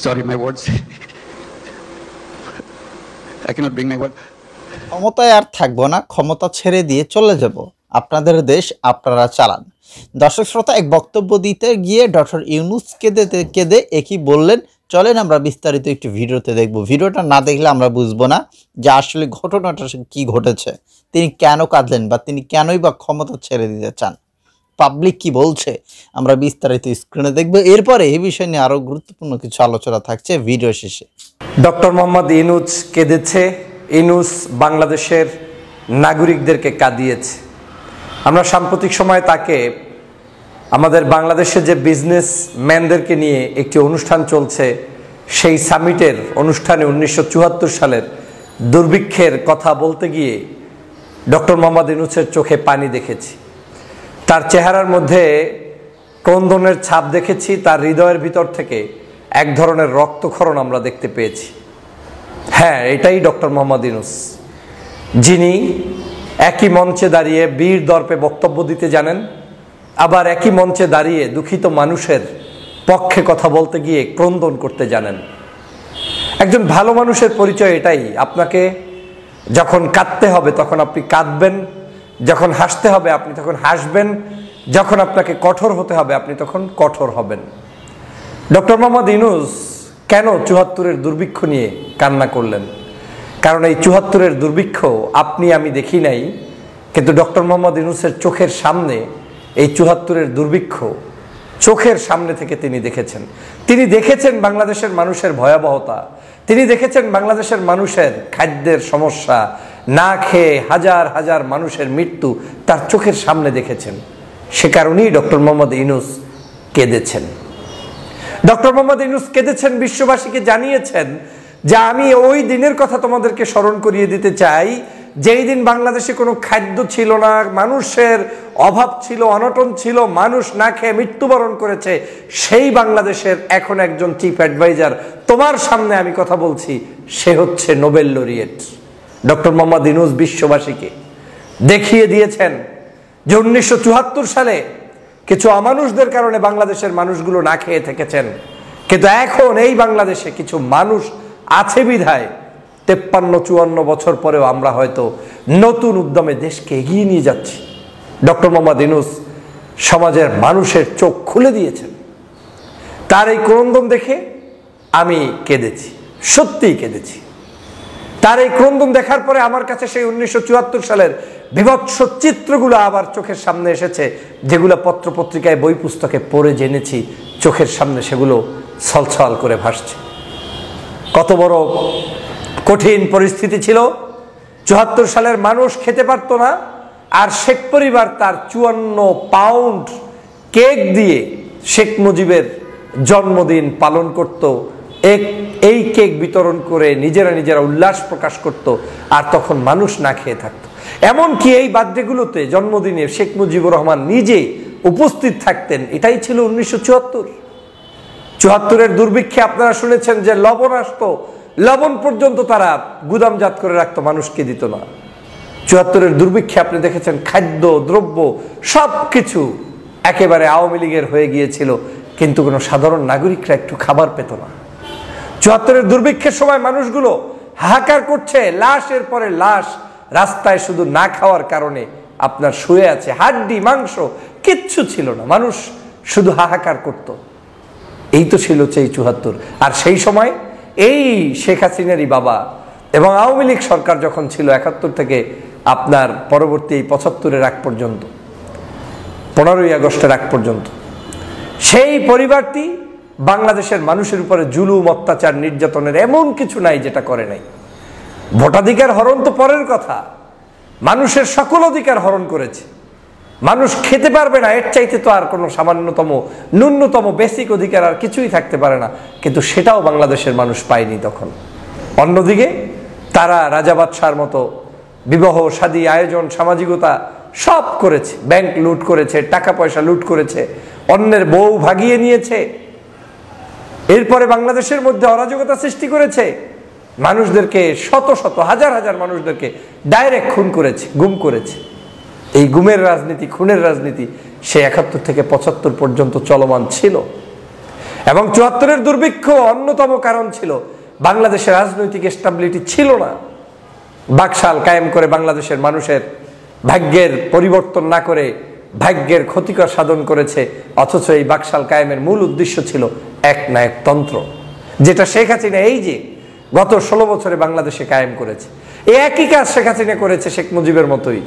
Sorry, my words. I cannot bring my word. ক্ষমতায় আর থাকবো না, ক্ষমতা ছেড়ে দিয়ে চলে যাব, আপনাদের দেশ আপনারা চালান। দর্শক শ্রোতা, এক বক্তব্য দিতে গিয়ে ডক্টর ইউনূস কেঁদে কেঁদে একই বললেন। চলেন আমরা বিস্তারিত একটু ভিডিওতে দেখব। ভিডিওটা না দেখলে আমরা বুঝবো না যে আসলে ঘটনাটা কি ঘটেছে, তিনি কেন কাঁদলেন বা তিনি কেনই বা ক্ষমতা ছেড়ে দিতে চান, পাবলিক কি বলছে আমরা বিস্তারিত স্ক্রিনে দেখব। এরপরে এই বিষয় নিয়ে আরও গুরুত্বপূর্ণ কিছু আলোচনা থাকছে ভিডিও শেষে। ডক্টর মোহাম্মদ ইউনূস কেঁদেছে। ইউনূস বাংলাদেশের নাগরিকদেরকে কাঁদিয়েছে। আমরা সাম্প্রতিক সময় তাকে আমাদের বাংলাদেশের যে বিজনেসম্যানদেরকে নিয়ে একটি অনুষ্ঠান চলছে, সেই সামিটের অনুষ্ঠানে 1974 সালের দুর্ভিক্ষের কথা বলতে গিয়ে ডক্টর মোহাম্মদ ইউনূসের চোখে পানি দেখেছি, তার চেহারার মধ্যে ক্রন্দনের ছাপ দেখেছি, তার হৃদয়ের ভিতর থেকে এক ধরনের রক্তক্ষরণ আমরা দেখতে পেয়েছি। হ্যাঁ, এটাই ডক্টর মোহাম্মদ ইউনূস, যিনি একই মঞ্চে দাঁড়িয়ে বীর দর্পে বক্তব্য দিতে জানেন, আবার একই মঞ্চে দাঁড়িয়ে দুঃখিত মানুষের পক্ষে কথা বলতে গিয়ে ক্রন্দন করতে জানেন। একজন ভালো মানুষের পরিচয় এটাই, আপনাকে যখন কাঁদতে হবে তখন আপনি কাঁদবেন, যখন হাসতে হবে আপনি তখন হাসবেন, যখন আপনাকে কঠোর হতে হবে আপনি তখন কঠোর হবেন। ডক্টর মোহাম্মদ ইউনূস কেন ৭৪-এর দুর্ভিক্ষ নিয়ে কান্না করলেন? কারণ এই ৭৪-এর দুর্ভিক্ষ আপনি আমি দেখি নাই, কিন্তু ডক্টর মোহাম্মদ ইউনূসের চোখের সামনে এই ৭৪-এর দুর্ভিক্ষ চোখের সামনে থেকে তিনি দেখেছেন। তিনি দেখেছেন বাংলাদেশের মানুষের ভয়াবহতা, তিনি দেখেছেন বাংলাদেশের মানুষের খাদ্যের সমস্যা, না খেয়ে হাজার হাজার মানুষের মৃত্যু তার চোখের সামনে দেখেছেন। সে কারণেই ডক্টর মোহাম্মদ ইউনূস কেঁদেছেন। ডক্টর মোহাম্মদ ইউনূস কেঁদেছেন, বিশ্ববাসীকে জানিয়েছেন যে আমি ওই দিনের কথা তোমাদেরকে স্মরণ করিয়ে দিতে চাই, যেই দিন বাংলাদেশে কোনো খাদ্য ছিল না, মানুষের অভাব ছিল, অনটন ছিল, মানুষ না খেয়ে মৃত্যুবরণ করেছে, সেই বাংলাদেশের এখন একজন চিফ অ্যাডভাইজার তোমার সামনে আমি কথা বলছি, সে হচ্ছে Nobel laureate doctor Mohammad Yunus. বিশ্ববাসীকে দেখিয়ে দিয়েছেন যে 1974 সালে কিছু অমানুষদের কারণে বাংলাদেশের মানুষগুলো না খেয়ে থেকেছেন, কিন্তু এখন এই বাংলাদেশে কিছু মানুষ আছে বিধায় 53-54 বছর পরেও আমরা হয়তো নতুন উদ্যমে দেশকে এগিয়ে নিয়ে যাচ্ছি। ডক্টর মোহাম্মদ ইউনূস সমাজের মানুষের চোখ খুলে দিয়েছেন। তার এই ক্রন্দন দেখে আমি কেঁদেছি, সত্যিই কেঁদেছি। তার এই ক্রন্দন দেখার পরে আমার কাছে সেই 1974 সালের বিভৎস চিত্রগুলো আবার চোখের সামনে এসেছে, যেগুলো পত্রপত্রিকায় বই পুস্তকে পড়ে জেনেছি, চোখের সামনে সেগুলো ছলছল করে ভাসছে। কত বড় কঠিন পরিস্থিতি ছিল। 74 সালের মানুষ খেতে পারত না, আর শেখ পরিবার তার 54 পাউন্ড কেক দিয়ে শেখ মুজিবের জন্মদিন পালন করত। এই কেক বিতরণ করে নিজেরা উল্লাস প্রকাশ করত, আর তখন মানুষ না খেয়ে থাকতো। এমনকি এই বার্থডেগুলোতে, জন্মদিনে শেখ মুজিবুর রহমান নিজে উপস্থিত থাকতেন। এটাই ছিল 1974। 74-এর দুর্ভিক্ষে আপনারা শুনেছেন যে লবণ আসতো, লবণ পর্যন্ত তারা গুদামজাত করে রাখতো, মানুষকে দিত না। 74-এর দুর্ভিক্ষে আপনি দেখেছেন খাদ্য দ্রব্য সবকিছু একেবারে আওয়ামী লীগের হয়ে গিয়েছিল, কিন্তু কোনো সাধারণ নাগরিকরা একটু খাবার পেত না। 74-এর দুর্ভিক্ষের সময় মানুষগুলো হাহাকার করছে, লাশের পরে লাশ রাস্তায় শুধু না খাওয়ার কারণে আপনার শুয়ে আছে, হাড্ডি মাংস কিচ্ছু ছিল না, মানুষ শুধু হাহাকার করত। এই তো ছিল সেই 74। আর সেই সময় এই শেখ হাসিনারই বাবা এবং আওয়ামী লীগ সরকার যখন ছিল 71 থেকে আপনার পরবর্তী 75-এর আগ পর্যন্ত, 15ই আগস্টের আগ পর্যন্ত, সেই পরিবারটি বাংলাদেশের মানুষের উপরে জুলুম, অত্যাচার, নির্যাতনের এমন কিছু নাই যেটা করে নাই। ভোটাধিকার হরণ তো পরের কথা, মানুষের সকল অধিকার হরণ করেছে। মানুষ খেতে পারবে না, এর চাইতে তো আর কোনো সামান্যতম ন্যূনতম বেসিক অধিকার আর কিছুই থাকতে পারে না, কিন্তু সেটাও বাংলাদেশের মানুষ পায়নি তখন। অন্যদিকে তারা রাজা বাদশার মতো বিবাহ শাদী আয়োজন, সামাজিকতা সব করেছে, ব্যাংক লুট করেছে, টাকা পয়সা লুট করেছে, অন্যের বউ ভাগিয়ে নিয়েছে, এরপরে বাংলাদেশের মধ্যে অরাজকতা সৃষ্টি করেছে, মানুষদেরকে শত শত হাজার হাজার মানুষদেরকে ডাইরেক্ট খুন করেছে, গুম করেছে। এই গুমের রাজনীতি, খুনের রাজনীতি সে 71 থেকে 75 পর্যন্ত চলমান ছিল। এবং ৭৪-এর দুর্ভিক্ষ অন্যতম কারণ ছিল বাংলাদেশের রাজনৈতিক স্টেবিলিটি ছিল না। বাকশাল কায়েম করে বাংলাদেশের মানুষের ভাগ্যের পরিবর্তন না করে ভাগ্যের ক্ষতিকর সাধন করেছে। অথচ এই বাকশাল কায়েমের মূল উদ্দেশ্য ছিল একনায়কতন্ত্র, যেটা শেখ হাসিনা এই যে গত ১৬ বছরে বাংলাদেশে কায়েম করেছে। এই একই কাজ শেখ হাসিনা করেছে শেখ মুজিবের মতোই।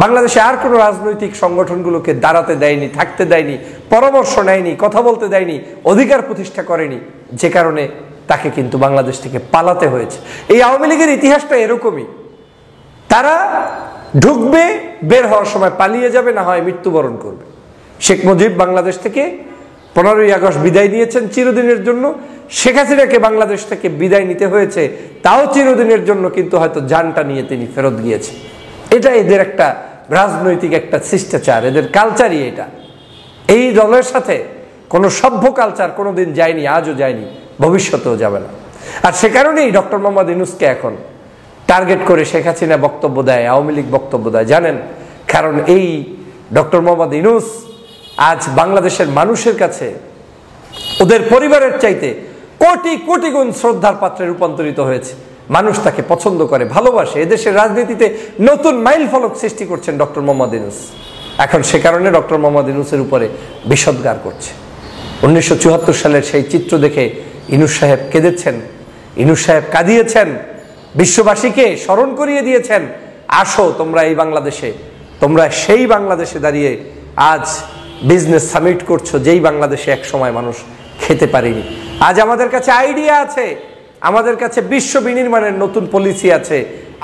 বাংলাদেশে আর কোনো রাজনৈতিক সংগঠনগুলোকে দাঁড়াতে দেয়নি, থাকতে দেয়নি, পরামর্শ নেয়নি, কথা বলতে দেয়নি, অধিকার প্রতিষ্ঠা করেনি, যে কারণে তাকে কিন্তু বাংলাদেশ থেকে পালাতে হয়েছে। এই আওয়ামী লীগের ইতিহাসটা এরকমই, তারা ঢুকবে, বের হওয়ার সময় পালিয়ে যাবে, না হয় মৃত্যুবরণ করবে। শেখ মুজিব বাংলাদেশ থেকে 15ই আগস্ট বিদায় নিয়েছেন চিরদিনের জন্য। শেখ হাসিনাকে বাংলাদেশ থেকে বিদায় নিতে হয়েছে, তাও চিরদিনের জন্য, কিন্তু হয়তো জানটা নিয়ে তিনি ফেরত গিয়েছেন। এটা এদের একটা রাজনৈতিক একটা শিষ্টাচার, এদের কালচারই এটা। এই দলের সাথে কোনো সভ্য কালচার কোনোদিন যায়নি, আজও যায়নি, ভবিষ্যতেও যাবে না। আর সে কারণেই ডক্টর মোহাম্মদ ইউনূসকে এখন টার্গেট করে শেখ হাসিনা বক্তব্য দেয়, আওয়ামী লীগ বক্তব্য দেয়। জানেন, কারণ এই ডক্টর মোহাম্মদ ইউনূস আজ বাংলাদেশের মানুষের কাছে ওদের পরিবারের চাইতে কোটি কোটি গুণ শ্রদ্ধার পাত্রে রূপান্তরিত হয়েছে। মানুষ তাকে পছন্দ করে, ভালোবাসে। এদেশের রাজনীতিতে নতুন মাইল ফলক সৃষ্টি করছেন ডক্টর মোহাম্মদ ইউনূস। এখন সে কারণে ডক্টর মোহাম্মদ ইউনূসের উপরে বিষোদ্গার করছে। 1974 সালের সেই চিত্র দেখে ইউনূস সাহেব কেঁদেছেন, ইউনূস সাহেব কাঁদিয়েছেন, বিশ্ববাসীকে স্মরণ করিয়ে দিয়েছেন, আসো তোমরা এই বাংলাদেশে, তোমরা সেই বাংলাদেশে দাঁড়িয়ে আজ বিজনেস সামিট করছো, যেই বাংলাদেশে এক সময় মানুষ খেতে পারেনি। আজ আমাদের কাছে আইডিয়া আছে, আমাদের কাছে বিশ্ব বিনির্মাণের নতুন পলিসি আছে,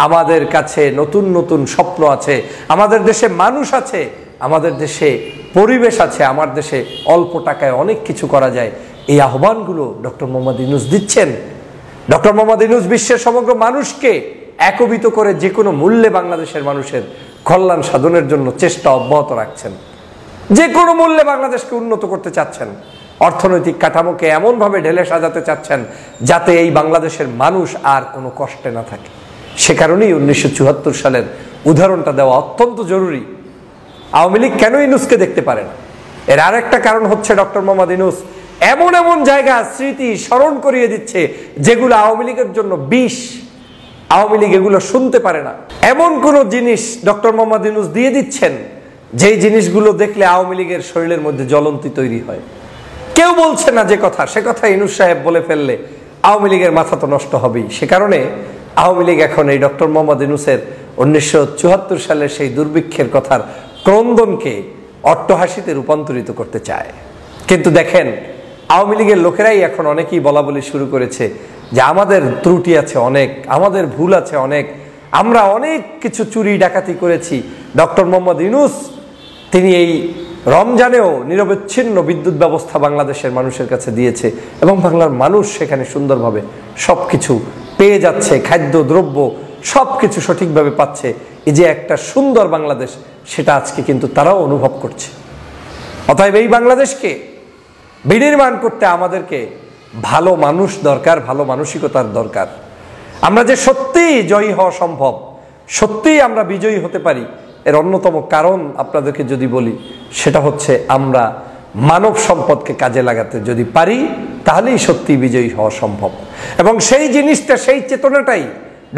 আমাদের কাছে নতুন নতুন স্বপ্ন আছে, আমাদের দেশে মানুষ আছে, আমাদের দেশে পরিবেশ আছে, আমার দেশে অল্প টাকায় অনেক কিছু করা যায়। এই আহ্বানগুলো ডক্টর মোহাম্মদ ইউনূস দিচ্ছেন। ডক্টর মোহাম্মদ ইউনূস বিশ্বের সমগ্র মানুষকে একীভূত করে যে কোনো মূল্যে বাংলাদেশের মানুষের কল্যাণ সাধনের জন্য চেষ্টা অব্যাহত রাখছেন। যে কোনো মূল্যে বাংলাদেশকে উন্নত করতে চাচ্ছেন, অর্থনৈতিক কাঠামোকে এমনভাবে ঢেলে সাজাতে চাচ্ছেন যাতে এই বাংলাদেশের মানুষ আর কোনো কষ্টে না থাকে। সে কারণেই 1974 সালের উদাহরণটা দেওয়া অত্যন্ত জরুরি। আওয়ামী লীগ কেন ইউনূসকে দেখতে পারে না? এর আরেকটা কারণ হচ্ছে ডক্টর মোহাম্মদ ইউনূস এমন এমন জায়গা স্মৃতি স্মরণ করিয়ে দিচ্ছে যেগুলো আওয়ামী লীগের জন্য বিষ। আওয়ামী লীগ এগুলো শুনতে পারে না। এমন কোন জিনিস ডক্টর মোহাম্মদ ইউনূস দিয়ে দিচ্ছেন যেই জিনিসগুলো দেখলে আওয়ামী লীগের শরীরের মধ্যে জ্বলন্তি তৈরি হয়। কেউ বলছে না যে কথা, সে কথা ইউনূস সাহেব বলে ফেললে আওয়ামী লীগের মাথা তো নষ্ট হবেই। সে কারণে আওয়ামী লীগ এখন এই ডক্টর মোহাম্মদ ইউনূসের 1974 সালের সেই দুর্ভিক্ষের কথার ক্রন্দনকে অট্টহাসিতে রূপান্তরিত করতে চায়। কিন্তু দেখেন, আওয়ামী লীগের লোকেরাই এখন অনেকেই বলা বলি শুরু করেছে যে আমাদের ত্রুটি আছে অনেক, আমাদের ভুল আছে অনেক, আমরা অনেক কিছু চুরি ডাকাতি করেছি। ডক্টর মোহাম্মদ ইউনূস তিনি এই রমজানেও নিরবচ্ছিন্ন বিদ্যুৎ ব্যবস্থা বাংলাদেশের মানুষের কাছে দিয়েছে এবং বাংলার মানুষ সেখানে সুন্দরভাবে সবকিছু পেয়ে যাচ্ছে, খাদ্য দ্রব্য সবকিছু সঠিকভাবে পাচ্ছে। এই যে একটা সুন্দর বাংলাদেশ, সেটা আজকে কিন্তু তারাও অনুভব করছে। অতএব এই বাংলাদেশকে বিনির্মাণ করতে আমাদেরকে ভালো মানুষ দরকার, ভালো মানসিকতার দরকার। আমরা যে সত্যিই জয়ী হওয়া সম্ভব, সত্যিই আমরা বিজয়ী হতে পারি, এর অন্যতম কারণ আপনাদেরকে যদি বলি, সেটা হচ্ছে আমরা মানব সম্পদকে কাজে লাগাতে যদি পারি, তাহলেই সত্যি বিজয়ী হওয়া সম্ভব। এবং সেই জিনিসটা, সেই চেতনাটাই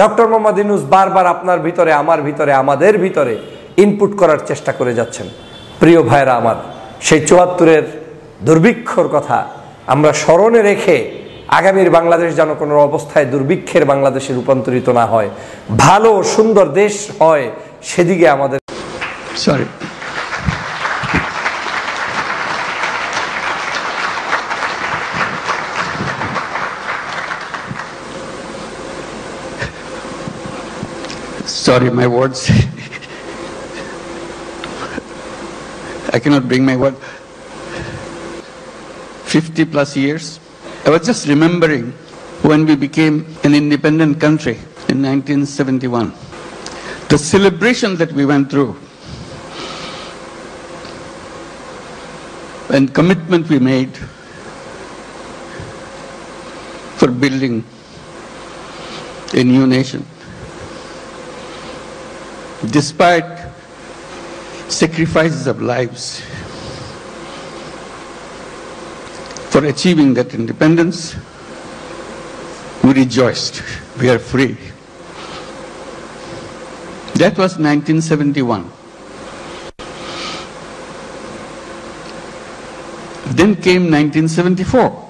ডক্টর মোহাম্মদ ইউনূস বারবার আপনার ভিতরে, আমার ভিতরে, আমাদের ভিতরে ইনপুট করার চেষ্টা করে যাচ্ছেন। প্রিয় ভাইরা আমার, সেই ৭৪-এর দুর্ভিক্ষর কথা আমরা স্মরণে রেখে আগামীর বাংলাদেশ যেন কোনো অবস্থায় দুর্ভিক্ষের বাংলাদেশে রূপান্তরিত না হয়, ভালো সুন্দর দেশ হয়, সেদিকে আমাদের Sorry. Sorry, my words. I cannot bring my word. 50 plus years. I was just remembering when we became an independent country in 1971. The celebration that we went through and commitment we made for building a new nation. Despite sacrifices of lives, for achieving that independence, we rejoiced. We are free. That was 1971. Then came 1974.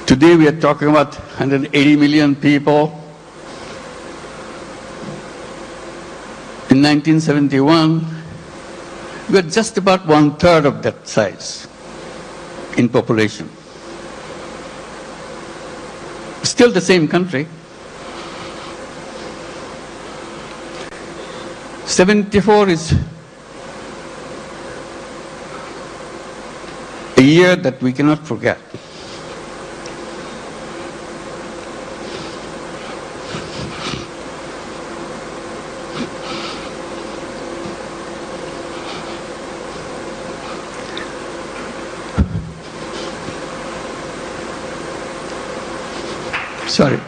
Today we are talking about 180 million people. In 1971, we were just about 1/3 of that size in population. Still the same country. 74 is a year that we cannot forget. Sorry.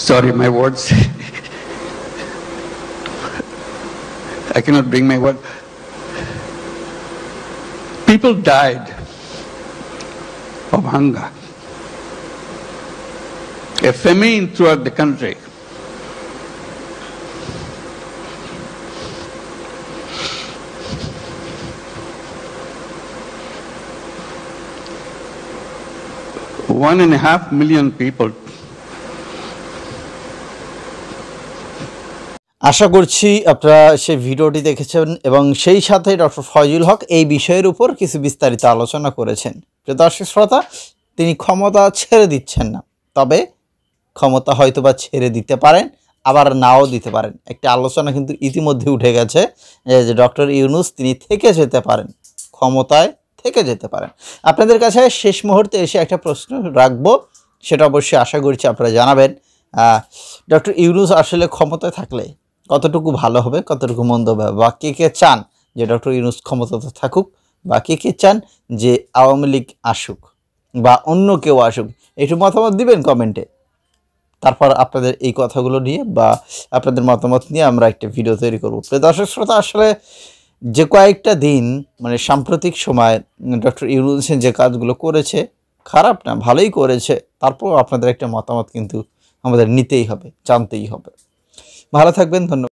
Sorry, my words. I cannot bring my word. People died of hunger. A famine throughout the country. One and a half million people. আশা করছি আপনারা সেই ভিডিওটি দেখেছেন এবং সেই সাথে doctor Faizul হক এই বিষয়ের উপর কিছু বিস্তারিত আলোচনা করেছেন। প্রিয় দর্শক শ্রোতা, তিনি ক্ষমতা ছেড়ে দিচ্ছেন না, তবে ক্ষমতা হয়তোবা ছেড়ে দিতে পারেন, আবার নাও দিতে পারেন। একটা আলোচনা কিন্তু ইতিমধ্যে উঠে গেছে যে ডক্টর ইউনূস তিনি থেকে যেতে পারেন, ক্ষমতায় থেকে যেতে পারেন। আপনাদের কাছে শেষ মুহূর্তে এসে একটা প্রশ্ন রাখবো, সেটা অবশ্যই আশা করছি আপনারা জানাবেন। ডক্টর ইউনূস আসলে ক্ষমতায় থাকলে কতটুকু ভালো হবে, কতটুকু মন্দ হবে, বা কে কে চান যে ডক্টর ইউনূস ক্ষমতাতে থাকুক, বা কে কে চান যে আওয়ামী লীগ আসুক বা অন্য কেউ আসুক, একটু মতামত দিবেন কমেন্টে। তারপর আপনাদের এই কথাগুলো নিয়ে বা আপনাদের মতামত নিয়ে আমরা একটা ভিডিও তৈরি করব। দর্শক শ্রোতা, আসলে যে কয়েকটা দিন মানে সাম্প্রতিক সময় ডক্টর ইউনূস যে কাজগুলো করেছে খারাপ না, ভালোই করেছে। তারপর আপনাদের একটা মতামত কিন্তু আমাদের নিতেই হবে, জানতেই হবে। ভালো থাকবেন, ধন্যবাদ।